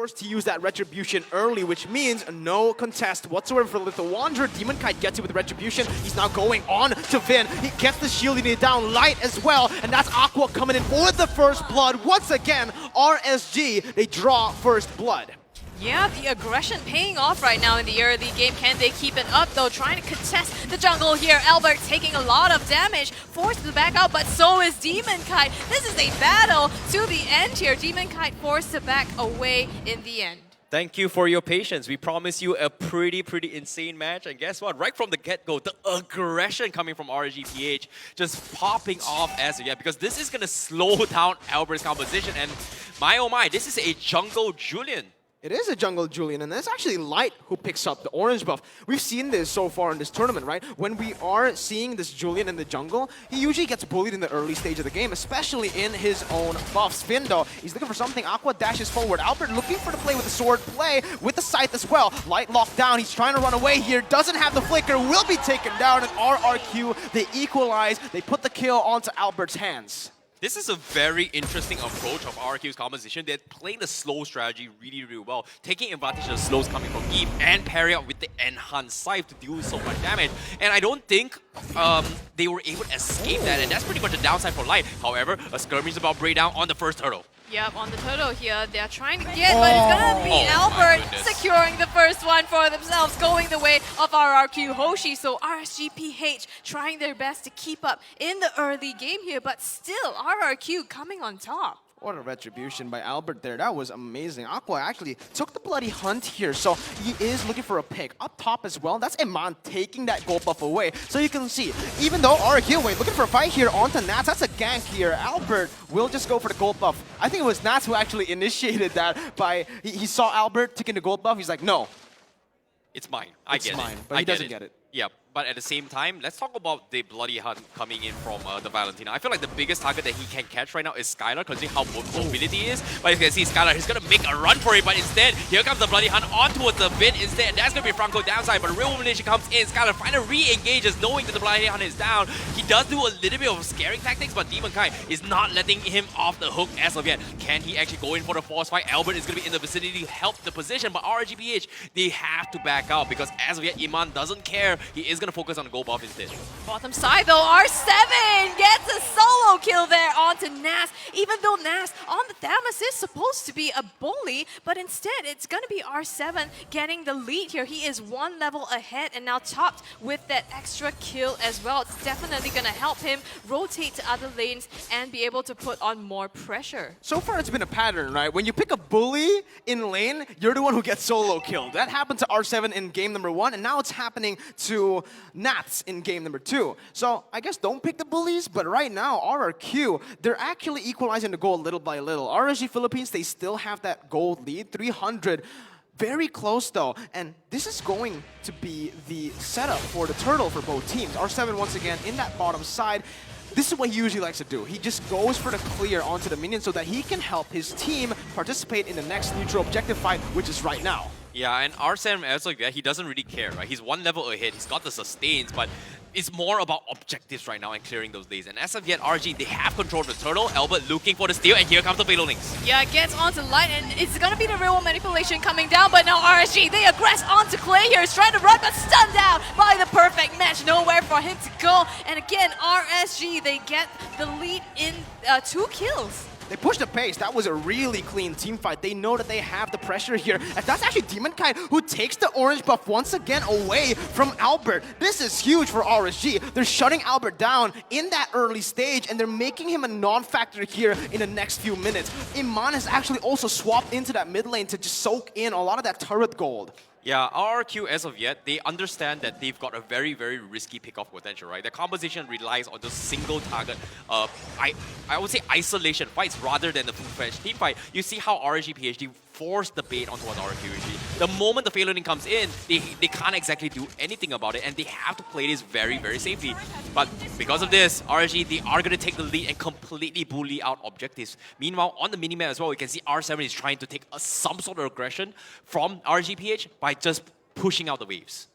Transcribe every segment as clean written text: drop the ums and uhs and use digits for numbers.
forced to use that Retribution early, which means no contest whatsoever for Little Wanderer. Demon Kite gets it with Retribution. He's now going on to Vin. He gets the shield, he needed down Light as well, and that's Aqua coming in for the first blood. Once again, RSG, they draw first blood. Yeah, the aggression paying off right now in the early game. Can they keep it up though? Trying to contest the jungle here. Albert taking a lot of damage, forced to back out, but so is Demon Kite. This is a battle to the end here. Demon Kite forced to back away in the end. Thank you for your patience. We promised you a pretty insane match. And guess what? Right from the get-go, the aggression coming from RSGPH just popping off as of yet, because this is going to slow down Albert's composition. And my oh my, this is a jungle Julian. It is a jungle Julian, and it's actually Light who picks up the orange buff. We've seen this so far in this tournament, right? When we are seeing this Julian in the jungle, he usually gets bullied in the early stage of the game, especially in his own buffs. Finn, though, he's looking for something. Aqua dashes forward. Albert looking for the play with the sword play, with the scythe as well. Light locked down. He's trying to run away here. Doesn't have the flicker. Will be taken down. And RRQ, they equalize. They put the kill onto Albert's hands. This is a very interesting approach of RRQ's composition. They're playing the slow strategy really well, taking advantage of the slows coming from Eve and parry out with the enhanced scythe to deal so much damage. And I don't think they were able to escape that, and that's pretty much a downside for Light. However, a skirmish is about breakdown on the first turtle. Yep, on the turtle here, they're trying to get, but it's gonna be Albert securing the first one for themselves, going the way of RRQ Hoshi. So RSGPH trying their best to keep up in the early game here, but still RRQ coming on top. What a retribution by Albert there. That was amazing. Aqua actually took the bloody hunt here, so he is looking for a pick. Up top as well, that's Iman taking that gold buff away. So you can see, even though RRQ looking for a fight here onto Nats, that's a gank here. Albert will just go for the gold buff. I think it was Nats who actually initiated that by, he saw Albert taking the gold buff, he's like, no. It's mine. I get it. It's mine, but he doesn't get it. Yeah, but at the same time, let's talk about the bloody hunt coming in from the Valentina. I feel like the biggest target that he can catch right now is Skylar, considering how mobility is. But you can see Skylar, he's going to make a run for it, but instead, here comes the bloody hunt on towards the Vin instead. And that's going to be Franco downside, but real elimination comes in. Skylar finally re-engages, knowing that the bloody hunt is down. He does do a little bit of scaring tactics, but Demon Kite is not letting him off the hook as of yet. Can he actually go in for the force fight? Albert is going to be in the vicinity to help the position, but RGPH, they have to back out, because as of yet, Iman doesn't care. He is going to focus on the gold buff instead. Bottom side though, R7 gets a solo kill there onto Nas. Even though Nas on the Thamus is supposed to be a bully, but instead it's going to be R7 getting the lead here. He is one level ahead and now topped with that extra kill as well. It's definitely going to help him rotate to other lanes and be able to put on more pressure. So far it's been a pattern, right? When you pick a bully in lane, you're the one who gets solo killed. That happened to R7 in game number 1, and now it's happening to Nats in game number 2. So I guess don't pick the bullies, but right now RRQ, they're actually equalizing the goal little by little. RSG Philippines, they still have that gold lead, 300. Very close though, and this is going to be the setup for the turtle for both teams. R7 once again in that bottom side. This is what he usually likes to do. He just goes for the clear onto the minion so that he can help his team participate in the next neutral objective fight, which is right now. Yeah, and R7 also, he doesn't really care, right? He's one level ahead, he's got the sustains, but it's more about objectives right now and clearing those days. And as of yet, RG, they have control of the turtle. Albert looking for the steal, and here comes the payload links. Yeah, gets onto Light, and it's gonna be the real manipulation coming down, but now RSG, they aggress onto Clay here. He's trying to run, but stunned out by the perfect match. Nowhere for him to go. And again, RSG, they get the lead in 2 kills. They pushed the pace. That was a really clean team fight. They know that they have the pressure here. And that's actually Demon Kite who takes the orange buff once again away from Albert. This is huge for RSG. They're shutting Albert down in that early stage, and they're making him a non-factor here in the next few minutes. Iman has actually also swapped into that mid lane to just soak in a lot of that turret gold. Yeah, RRQ as of yet, they understand that they've got a very risky pick-off potential, right? Their composition relies on just single target, I would say isolation fights rather than the full-fledged team fight. You see how RSG PhD forced the bait onto an RRQ. The moment the failing comes in, they can't exactly do anything about it, and they have to play this very safely. But because of this, RSG, they are going to take the lead and completely bully out objectives. Meanwhile, on the minimap as well, you can see R7 is trying to take some sort of aggression from RGPH by just pushing out the waves.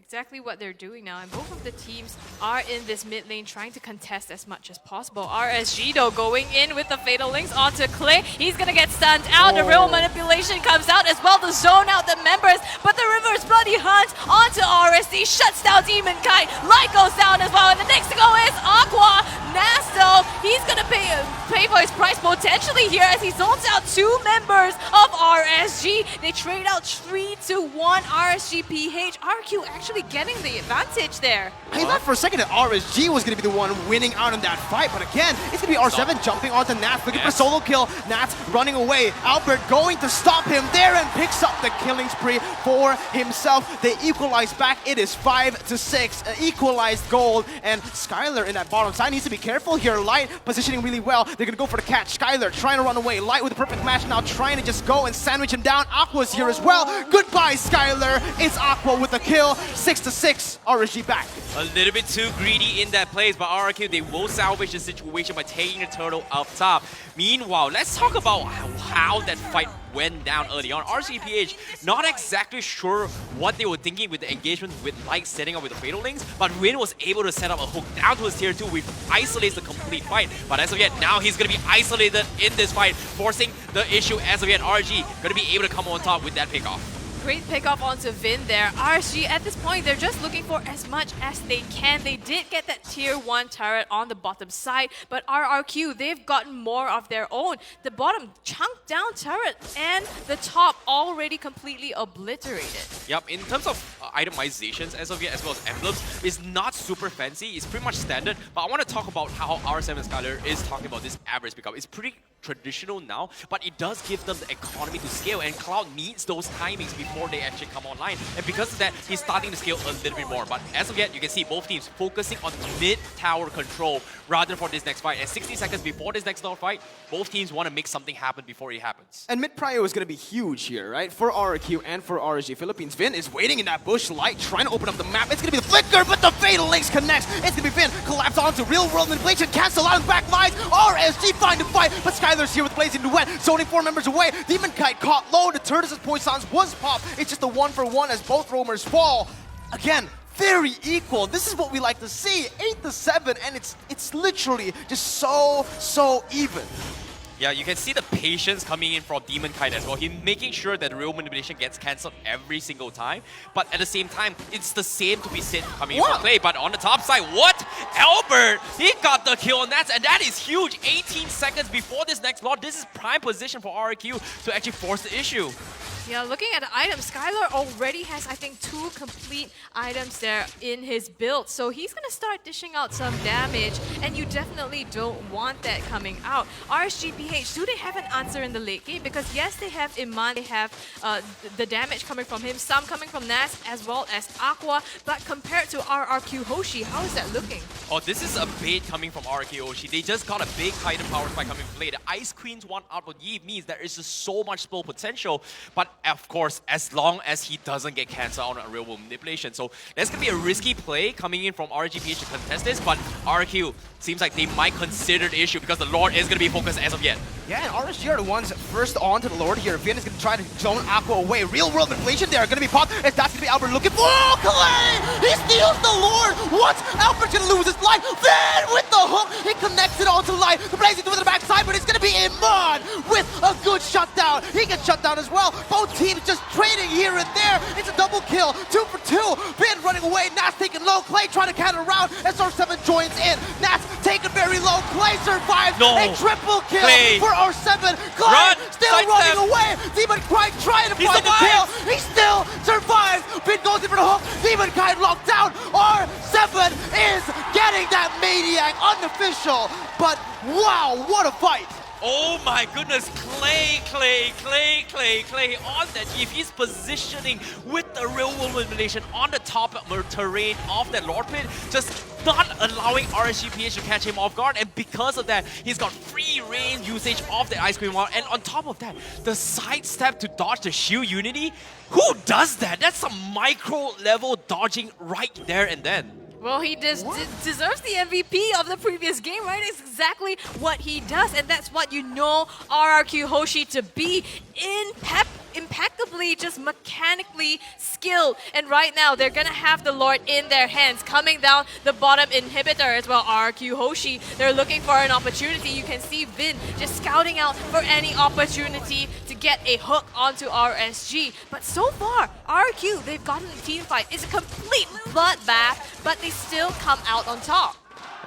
exactly what they're doing now, and both of the teams are in this mid lane trying to contest as much as possible. RSG though going in with the Fatal Links onto Clay. He's gonna get stunned out. The real manipulation comes out as well to zone out the members, but the Reverse Bloody Hunt onto RSD shuts down Demon Kite. Light goes down as well, and the next to go is Aqua. Nasto, he's gonna pay for his price potentially here as he zones out 2 members of RSG. They trade out 3-1. RSG PH. RRQ actually getting the advantage there. I thought for a second that RSG was going to be the one winning out in that fight, but again, it's going to be R7 jumping onto Nats, looking for a solo kill. Nats running away. Albert going to stop him there and picks up the killing spree for himself. They equalize back. It is 5-6. Equalized goal, and Skylar in that bottom side needs to be careful here. Light positioning really well. They're going to go for the catch. Skylar trying to run away. Light with the perfect match now, trying to just go and sandwich him down. Aqua's here as well. Goodbye, Skylar. It's Aqua with a kill. 6-6. RSG back. A little bit too greedy in that place, but RRQ, they will salvage the situation by taking the turtle up top. Meanwhile, let's talk about how that fight went down early on. RCPH, not exactly sure what they were thinking with the engagement with Light setting up with the Fatal Links, but Win was able to set up a hook down to his tier 2, which isolates the complete fight. But as of yet, now he's going to be isolated in this fight, forcing the issue as of yet. RG going to be able to come on top with that pickoff. Great pickoff onto Vin there. RSG at this point, they're just looking for as much as they can. They did get that tier 1 turret on the bottom side, but RRQ, they've gotten more of their own. The bottom chunked down turret and the top already completely obliterated. Yep, in terms of itemizations as of yet, as well as emblems, is not super fancy. It's pretty much standard, but I want to talk about how R7 Skylar is talking about this average pickup. It's pretty traditional now, but it does give them the economy to scale, and Cloud needs those timings before they actually come online, and because of that, he's starting to scale a little bit more. But as of yet, you can see both teams focusing on mid-tower control rather for this next fight, and 60 seconds before this next fight, both teams want to make something happen before it happens. And mid-prio is going to be huge here, right? For RRQ and for RSG Philippines. Vin is waiting in that bush, Light trying to open up the map. It's going to be the flicker, but the Fatal Links connects. It's going to be Vin, collapse onto real-world manipulation, cancel out of the back lines. RSG find a fight, but Skylar's here with Blazing Duet, zoning 4 members away. Demon Kite caught low, the Turtles' poisons was popped. It's just a 1-for-1 as both roamers fall. Again, very equal. This is what we like to see. 8-7, and it's literally just so even. Yeah, you can see the patience coming in from Demon Kite as well. He's making sure that the real manipulation gets cancelled every single time. But at the same time, it's the same to be said coming in from Clay. But on the top side, what? Albert, he got the kill on that, and that is huge. 18 seconds before this next lot. This is prime position for RRQ to actually force the issue. Yeah, looking at the items, Skylar already has, I think, 2 complete items there in his build. So he's going to start dishing out some damage, and you definitely don't want that coming out. RSGPH, do they have an answer in the late game? Because yes, they have Iman, they have the damage coming from him, some coming from Nas as well as Aqua, but compared to RRQ Hoshi, how is that looking? Oh, this is a bait coming from RRQ Hoshi. They just got a big item power spike coming from play. The Ice Queen's one out with Yi means there is just so much spell potential, but of course, as long as he doesn't get cancelled on a real world manipulation. So that's going to be a risky play coming in from RGPH to contest this, but RQ seems like they might consider the issue because the Lord is going to be focused as of yet. Yeah, and RSG are the ones first on to the Lord here. Vin is going to try to zone Aqua away. Real world manipulation there going to be popped. And that's going to be Albert looking for... Oh, Clay! He steals the Lord! What? Albert's going to lose his life. Vin with the hook! He connects it onto life. The Blazing to the backside, but it's going to be Iman with a good shutdown. He gets shut down as well. Both teams just trading here and there. It's a double kill. 2 for 2. Vin running away. Nats taking low. Clay trying to counter around. SR7 joins in. Nats taking very low. Clay survives. No. A triple kill Clay. for R7. Clay Run. still running away. Demon Kite trying to find the kill. He still survives. Vin goes in for the hook. Demon Kite locked down. R7 is getting that Maniac unofficial. But wow, what a fight. Oh my goodness, Clay on that. If he's positioning with the real world manipulation on the top terrain of that Lord Pit, just not allowing RSGPH to catch him off guard, and because of that, he's got free range usage of the Ice Cream Wall, and on top of that, the sidestep to dodge the shield unity. Who does that? That's some micro level dodging right there and then. Well, he deserves the MVP of the previous game, right? It's exactly what he does, and that's what you know RRQ Hoshi to be impeccably really just mechanically skilled. And right now, they're gonna have the Lord in their hands, coming down the bottom inhibitor as well. RRQ Hoshi, they're looking for an opportunity. You can see Vin just scouting out for any opportunity to get a hook onto RSG. But so far, RRQ, they've gotten a team fight. It's a complete bloodbath, but they still come out on top.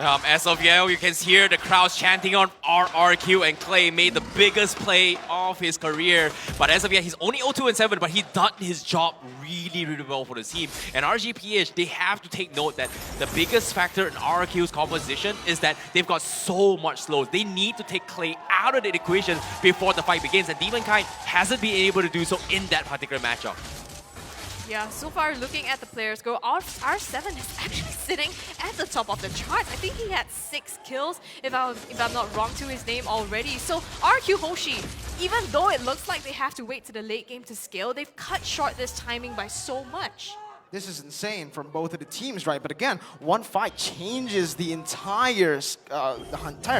As of now, you can hear the crowds chanting on RRQ, and Clay made the biggest play of his career. But as of yet, he's only 0-2-7, but he's done his job really, really well for the team. And RGPH, they have to take note that the biggest factor in RRQ's composition is that they've got so much slows. They need to take Clay out of the equation before the fight begins, and Demonkai hasn't been able to do so in that particular matchup. Yeah, so far looking at the players go, R7 is actually sitting at the top of the charts. I think he had 6 kills, if I'm not wrong, to his name already. So RQ Hoshi, even though it looks like they have to wait to the late game to scale, they've cut short this timing by so much. This is insane from both of the teams, right? But again, one fight changes the entire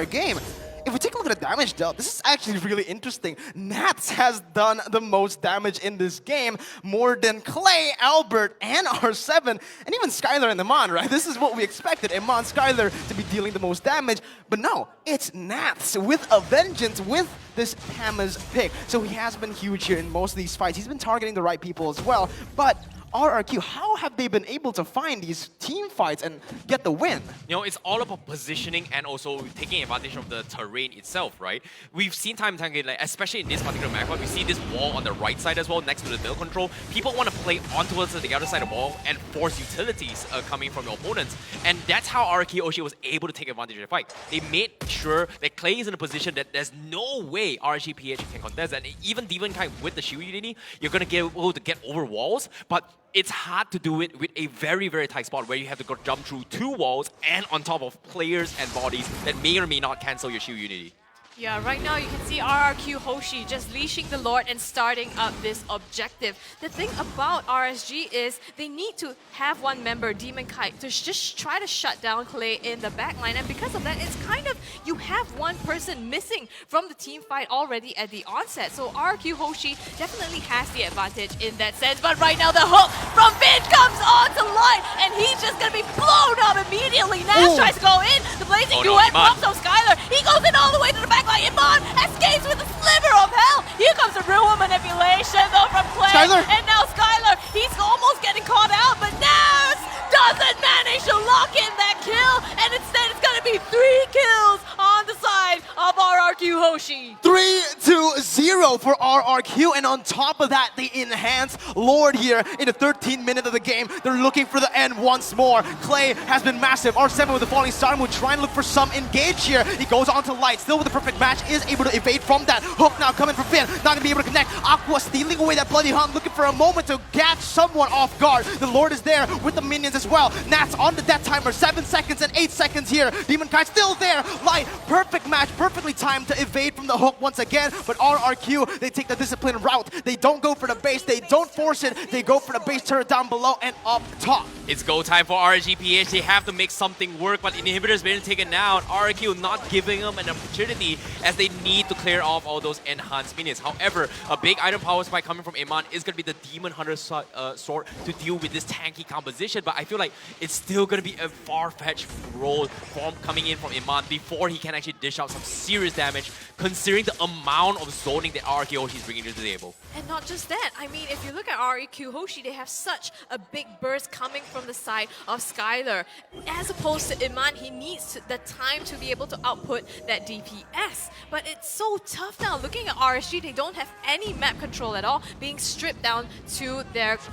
game. If we take a look at the damage dealt, this is actually really interesting. Nats has done the most damage in this game, more than Clay, Albert, and R7, and even Skylar and Iman, right? This is what we expected, Iman, Skylar to be dealing the most damage. But no, it's Nats with a vengeance, with this Tama's pick. So he has been huge here in most of these fights. He's been targeting the right people as well. But RRQ, how have they been able to find these team fights and get the win? You know, it's all about positioning and also taking advantage of the terrain itself, right? We've seen time and time again, like, especially in this particular map, we see this wall on the right side as well, next to the middle control. People want to play onto the other side of the wall and force utilities coming from your opponents. And that's how RRQ Oshi was able to take advantage of the fight. They made sure that Clay is in a position that there's no way RSGPH can contest. And even Demonkai with the shield unity, you're going to get able to get over walls, but it's hard to do it with a very, very tight spot where you have to go jump through 2 walls and on top of players and bodies that may or may not cancel your shield unity. Yeah, right now you can see RRQ Hoshi just leashing the Lord and starting up this objective. The thing about RSG is they need to have one member, Demonkai, to just try to shut down Clay in the backline. And because of that, it's kind of, you have one person missing from the team fight already at the onset. So RRQ Hoshi definitely has the advantage in that sense. But right now the hook from Vin comes onto line, and he's just going to be blown up immediately. Nash tries to go in. The blazing duet pops on Skylar. He goes in all the way to the back. Iman escapes with a sliver of hell. Here comes the real manipulation though from Clay. Skylar. And now Skylar, he's almost getting caught out, but Nas doesn't manage to lock in that kill, and instead it's gonna be 3 kills on the side of RRQ Hoshi. 3-0 for RRQ, and on top of that, they enhance Lord here in the 13th minute of the game. They're looking for the end once more. Clay has been massive. R7 with the falling star will try and look for some engage here. He goes on to Light, still with the perfect match, is able to evade from that. Hook now coming from Finn, not gonna be able to connect. Aqua stealing away that bloody hunt, looking for a moment to catch someone off guard. The Lord is there with the minions as well. Nats on the death timer, 7 seconds and 8 seconds here. Demonkai still there. Light, perfect match, perfectly timed to evade from the hook once again. But RRQ, they take the disciplined route. They don't go for the base, they don't force it. They go for the base turret down below and up top. It's go time for RGPH. They have to make something work, but inhibitor's been taken down. RRQ not giving them an opportunity as they need to clear off all those enhanced minions. However, a big item power spike coming from Iman is going to be the Demon Hunter sword to deal with this tanky composition, but I feel like it's still going to be a far-fetched role form coming in from Iman before he can actually dish out some serious damage, considering the amount of zoning that RRQ Hoshi is bringing to the table. And not just that, I mean, if you look at RRQ Hoshi, they have such a big burst coming from the side of Skylar. As opposed to Iman, he needs the time to be able to output that DPS. But it's so tough now. Looking at RSG, they don't have any map control at all, being stripped down to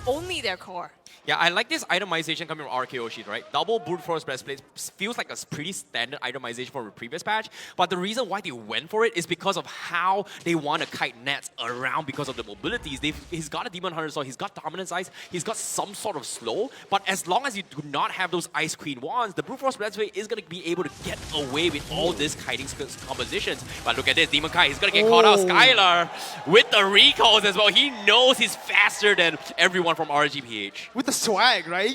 only their core. Yeah, I like this itemization coming from RRQ Hoshi, right? Double brute force breastplate feels like a pretty standard itemization from the previous patch, but the reason why they went for it is because of how they want to kite Nats around because of the mobilities. He's got a Demon Hunter Sword, he's got Dominance Ice, he's got some sort of slow, but as long as you do not have those Ice Queen wands, the brute force breastplate is going to be able to get away with all these kiting compositions. But look at this, Demonkai, he's going to get caught out. Skylar with the recalls as well. He knows he's faster than everyone from RGPH. With the swag, right?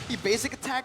He basic attack,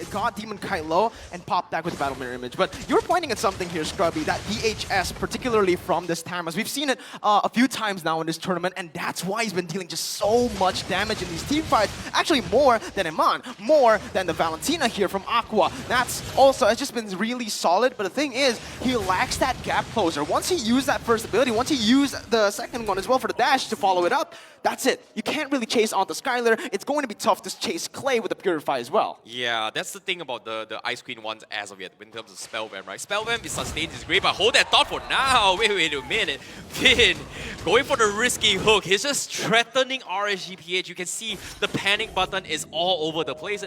got Demonkai low, and popped back with Battle Mirror Image. But you're pointing at something here, Scrubby, that VHS, particularly from this Tamas. We've seen it a few times now in this tournament, and that's why he's been dealing just so much damage in these team fights. Actually, more than Iman, more than the Valentina here from Aqua. That's also, it's just been really solid, but the thing is, he lacks that gap closer. Once he used that first ability, once he used the second one as well for the dash to follow it up, that's it. You can't really chase onto Skylar. It's going to be tough to chase Clay with the Purify as well. Yeah, that's the thing about the Ice Queen ones as of yet in terms of Spellvamp, right? Spellvamp is sustained is great, but hold that thought for now. Wait a minute. Finn going for the risky hook. He's just threatening RSGPH. You can see the panic button is all over the place.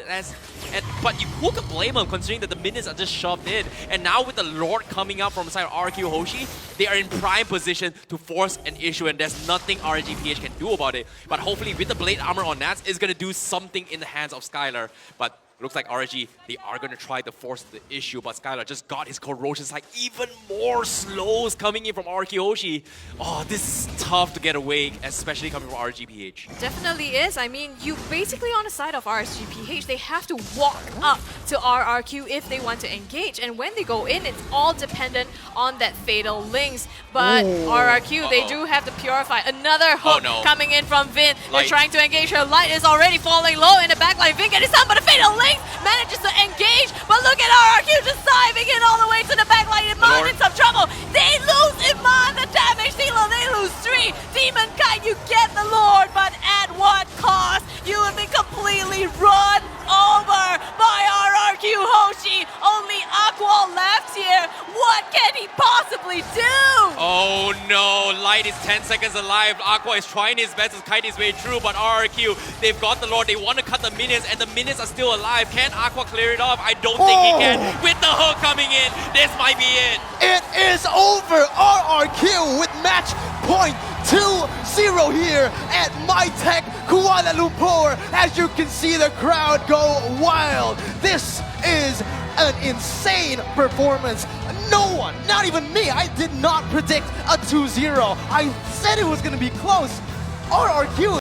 But who could blame him considering that the minions are just shoved in? And now with the Lord coming out from the side of RRQ Hoshi, they are in prime position to force an issue, and there's nothing RSGPH can do about it. But hopefully with the Blade Armor on Nats, it's going to do something in the hands of Skylar. But looks like RSG, they are going to try to force the issue, but Skylar just got his corrosion like even more slows coming in from RRQ Hoshi. Oh, this is tough to get away, especially coming from RGPH. Definitely is. I mean, you basically on the side of RSGPH, they have to walk up to RRQ if they want to engage. And when they go in, it's all dependent on that Fatal Links. But RRQ, they do have to Purify. Another hook coming in from Vin. They're trying to engage her. Light is already falling low in the backline. Vin getting some, but a Fatal Link manages to engage. But look at RRQ just diving in all the way to the backline. Iman in some trouble. They lose Iman, the damage dealer. They lose 3. Demon Kite, you get the Lord, but at what cost? You have been completely run over by RRQ Hoshi. Only Aqua left here. What can he possibly do? Oh no, Light is 10 seconds alive. Aqua is trying his best to kite his way through, but RRQ, they've got the Lord. They want to cut the minions, and the minions are still alive. Can Aqua clear it off? I don't think he can. With the hook coming in, this might be it. It is over. RRQ with match point 2-0 here at MyTech Kuala Lumpur. As you can see, the crowd go wild. This is an insane performance. No one, not even me, I did not predict a 2-0. I said it was going to be close. RRQ